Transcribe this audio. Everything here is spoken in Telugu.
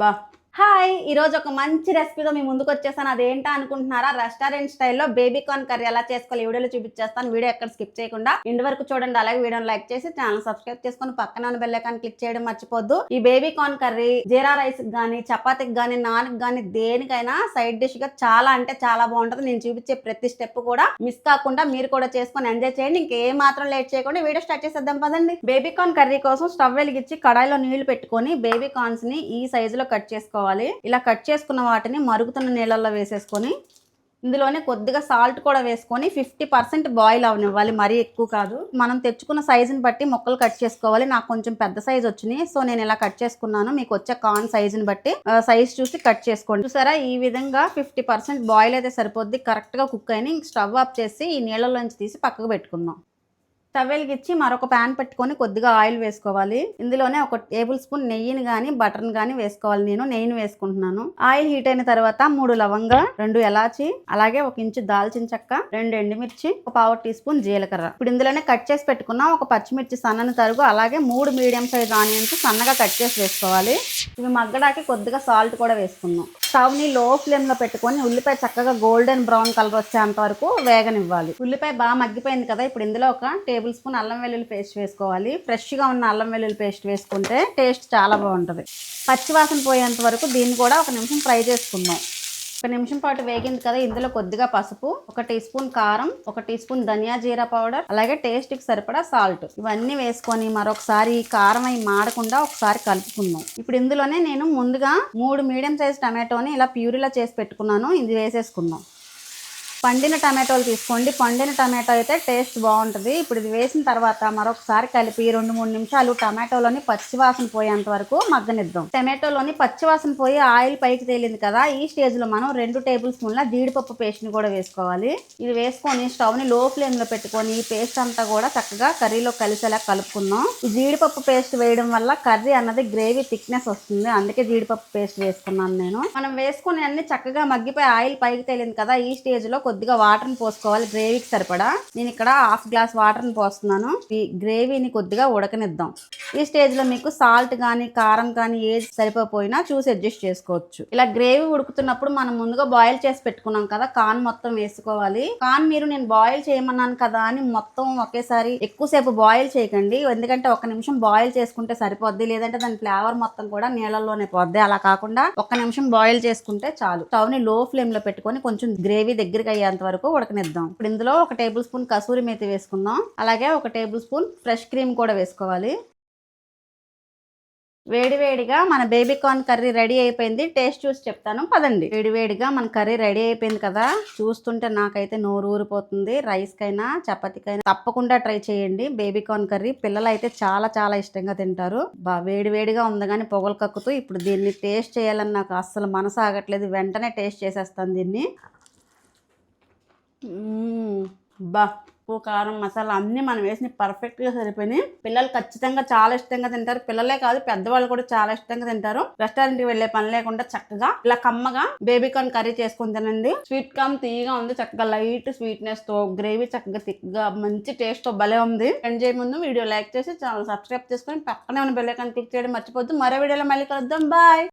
బా హాయ్, ఈరోజు ఒక మంచి రెసిపీతో మీ ముందుకు వచ్చేసాను. అదేంటా అనుకుంటున్నారా? రెస్టారెంట్ స్టైల్లో బేబీ కార్న్ కర్రీ ఎలా చేసుకోవాలి వీడియోలో చూపించేస్తాను. వీడియో ఎక్కడ స్కిప్ చేయకుండా ఇంటి వరకు చూడండి. అలాగే వీడియోని లైక్ చేసి ఛానల్ సబ్స్క్రైబ్ చేసుకుని పక్కన ఉన్న బెల్ ఐకాన్ క్లిక్ చేయడం మర్చిపోద్దు. ఈ బేబీ కార్న్ కర్రీ జీరా రైస్ గానీ, చపాతీకి గానీ, నాన్కి గానీ దేనికైనా సైడ్ డిష్ గా చాలా అంటే చాలా బాగుంటుంది. నేను చూపించే ప్రతి స్టెప్ కూడా మిస్ కాకుండా మీరు కూడా చేసుకొని ఎంజాయ్ చేయండి. ఇంకే మాత్రం లేట్ చేయకుండా వీడియో స్టార్ట్ చేసేద్దాం పదండి. బేబీ కార్న్ కర్రీ కోసం స్టవ్ వెలిగించి కడాయిలో నీళ్లు పెట్టుకొని బేబీ కార్న్స్ ని ఈ సైజులో కట్ చేసుకోవాలి. ఇలా కట్ చేసుకున్న వాటిని మరుగుతున్న నీళ్ళల్లో వేసేసుకొని ఇందులోనే కొద్దిగా సాల్ట్ కూడా వేసుకొని 50% బాయిల్ అవనివ్వాలి. మరీ ఎక్కువ కాదు. మనం తెచ్చుకున్న సైజుని బట్టి ముక్కలు కట్ చేసుకోవాలి. నాకు కొంచెం పెద్ద సైజు వచ్చినాయి, సో నేను ఇలా కట్ చేసుకున్నాను. మీకు వచ్చే కార్న్ సైజుని బట్టి సైజ్ చూసి కట్ చేసుకోండి. చూసారా, ఈ విధంగా 50% బాయిల్ అయితే సరిపోద్ది. కరెక్ట్ గా కుక్ అయిన స్టవ్ ఆఫ్ చేసి ఈ నీళ్ళలోంచి తీసి పక్కకు పెట్టుకుందాం. స్టవ్ వెలిగించి మరొక ప్యాన్ పెట్టుకొని కొద్దిగా ఆయిల్ వేసుకోవాలి. ఇందులోనే 1 టేబుల్ స్పూన్ నెయ్యిని గానీ బటర్ని గానీ వేసుకోవాలి. నేను నెయ్యిని వేసుకుంటున్నాను. ఆయిల్ హీట్ అయిన తర్వాత 3 లవంగా, 2 ఎలాచి, అలాగే 1 ఇంచు దాల్చిన చెక్క, 2 ఎండుమిర్చి, 1/4 టీ స్పూన్ జీలకర్ర. ఇప్పుడు ఇందులోనే కట్ చేసి పెట్టుకున్న 1 పచ్చిమిర్చి సన్నని తరుగు, అలాగే 3 మీడియం సైజ్ ఆనియన్స్ సన్నగా కట్ చేసి వేసుకోవాలి. ఇవి మగ్గడానికి కొద్దిగా సాల్ట్ కూడా వేసుకుందాం. స్టవ్ ని లో ఫ్లేమ్ లో పెట్టుకొని ఉల్లిపాయ చక్కగా గోల్డెన్ బ్రౌన్ కలర్ వచ్చేంత వరకు వేగనివ్వాలి. ఉల్లిపాయ బాగా మగ్గిపోయింది కదా, ఇప్పుడు ఇందులో 1 టేబుల్ స్పూన్ అల్లం వెల్లుల్లి పేస్ట్ వేసుకోవాలి. ఫ్రెష్ గా ఉన్న అల్లం వెల్లుల్లి పేస్ట్ వేసుకుంటే టేస్ట్ చాలా బాగుంటుంది. పచ్చివాసన పోయేంత వరకు దీన్ని కూడా 1 నిమిషం ఫ్రై చేసుకుందాం. 1 నిమిషం పాటు వేగింది కదా, ఇందులో కొద్దిగా పసుపు, 1 టీ స్పూన్ కారం, 1 టీ స్పూన్ ధనియా జీరా పౌడర్, అలాగే టేస్ట్ కి సరిపడా సాల్ట్ ఇవన్నీ వేసుకొని మరొకసారి కారం అయి మాడకుండా ఒకసారి కలుపుకుందాం. ఇప్పుడు ఇందులోనే నేను ముందుగా 3 మీడియం సైజ్ టమాటోని ఇలా ప్యూరీలా చేసి పెట్టుకున్నాను. ఇది వేసేసుకుందాం. పండిన టమాటోలు తీసుకోండి. పండిన టమాటో అయితే టేస్ట్ బాగుంటుంది. ఇప్పుడు ఇది వేసిన తర్వాత మరొకసారి కలిపి 2-3 నిమిషాలు టమాటోలోని పచ్చివాసన పోయేంత వరకు మగ్గనిద్దాం. టమాటోలోని పచ్చివాసన పోయి ఆయిల్ పైకి తేలింది కదా, ఈ స్టేజ్ లో మనం 2 టేబుల్ స్పూన్ల జీడిపప్పు పేస్ట్ ని కూడా వేసుకోవాలి. ఇది వేసుకొని స్టవ్ ని లో ఫ్లేమ్ లో పెట్టుకొని ఈ పేస్ట్ అంతా కూడా చక్కగా కర్రీలో కలిసేలా కలుపుకుందాం. ఈ జీడిపప్పు పేస్ట్ వేయడం వల్ల కర్రీ అన్నది గ్రేవీ థిక్నెస్ వస్తుంది, అందుకే జీడిపప్పు పేస్ట్ వేసుకున్నాను నేను. మనం వేసుకుని అన్ని చక్కగా మగ్గిపోయి ఆయిల్ పైకి తేలింది కదా, ఈ స్టేజ్ లో కొద్దిగా వాటర్ని పోసుకోవాలి. గ్రేవీకి సరిపడా నేను ఇక్కడ 1/2 గ్లాస్ వాటర్ని పోస్తున్నాను. ఈ గ్రేవీని కొద్దిగా ఉడకనిద్దాం. ఈ స్టేజ్ లో మీకు సాల్ట్ కానీ కారం కానీ ఏది సరిపోయినా చూసి అడ్జస్ట్ చేసుకోవచ్చు. ఇలా గ్రేవీ ఉడుకుతున్నప్పుడు మనం ముందుగా బాయిల్ చేసి పెట్టుకున్నాం కదా, కార్న్ మొత్తం వేసుకోవాలి. కార్న్ నేను బాయిల్ చేయమన్నాను కదా అని మొత్తం ఒకేసారి ఎక్కువసేపు బాయిల్ చేయకండి, ఎందుకంటే 1 నిమిషం బాయిల్ చేసుకుంటే సరిపోద్ది, లేదంటే దాని ఫ్లేవర్ మొత్తం కూడా నీళ్ళల్లోనే పోద్ది. అలా కాకుండా 1 నిమిషం బాయిల్ చేసుకుంటే చాలు. స్టవ్ ని లో ఫ్లేమ్ లో పెట్టుకొని కొంచెం గ్రేవీ దగ్గరికి అయ్యేంత వరకు ఉడకనిద్దాం. ఇప్పుడు ఇందులో 1 టేబుల్ స్పూన్ కసూరి మేతి వేసుకుందాం. అలాగే 1 టేబుల్ స్పూన్ ఫ్రెష్ క్రీమ్ కూడా వేసుకోవాలి. వేడివేడిగా మన బేబీ కార్న్ కర్రీ రెడీ అయిపోయింది. టేస్ట్ చూసి చెప్తాను పదండి. వేడివేడిగా మన కర్రీ రెడీ అయిపోయింది కదా, చూస్తుంటే నాకైతే నోరు ఊరిపోతుంది. రైస్ కైనా చపాతీకైనా తప్పకుండా ట్రై చేయండి. బేబీ కార్న్ కర్రీ పిల్లలు అయితే చాలా చాలా ఇష్టంగా తింటారు. వేడివేడిగా ఉంది కానీ పొగలు కక్కుతూ ఇప్పుడు దీన్ని టేస్ట్ చేయాలని నాకు అస్సలు మనసు ఆగట్లేదు. వెంటనే టేస్ట్ చేసేస్తాను దీన్ని. ఉప్పు కారం మసాలా అన్నీ మనం వేసిన పర్ఫెక్ట్గా సరిపోయినాయి. పిల్లలు ఖచ్చితంగా చాలా ఇష్టంగా తింటారు. పిల్లలే కాదు, పెద్దవాళ్ళు కూడా చాలా ఇష్టంగా తింటారు. రెస్టారెంట్కి వెళ్ళే పని లేకుండా చక్కగా ఇలా కమ్మగా బేబీ కార్న్ కర్రీ చేసుకుని తినండి. స్వీట్ కామ్ తీయగా ఉంది, చక్కగా లైట్ స్వీట్నెస్ తో, గ్రేవీ చక్కగా థిక్ గా మంచి టేస్ట్ తో భలే ఉంది. ఎంజాయ్ ముందు వీడియో లైక్ చేసి ఛానల్ సబ్స్క్రైబ్ చేసుకొని పక్కనే ఉన్న బెల్ ఐకాన్ క్లిక్ చేయడం మర్చిపోద్దు. మరో వీడియోలో మళ్ళీ కలుద్దాం. బాయ్.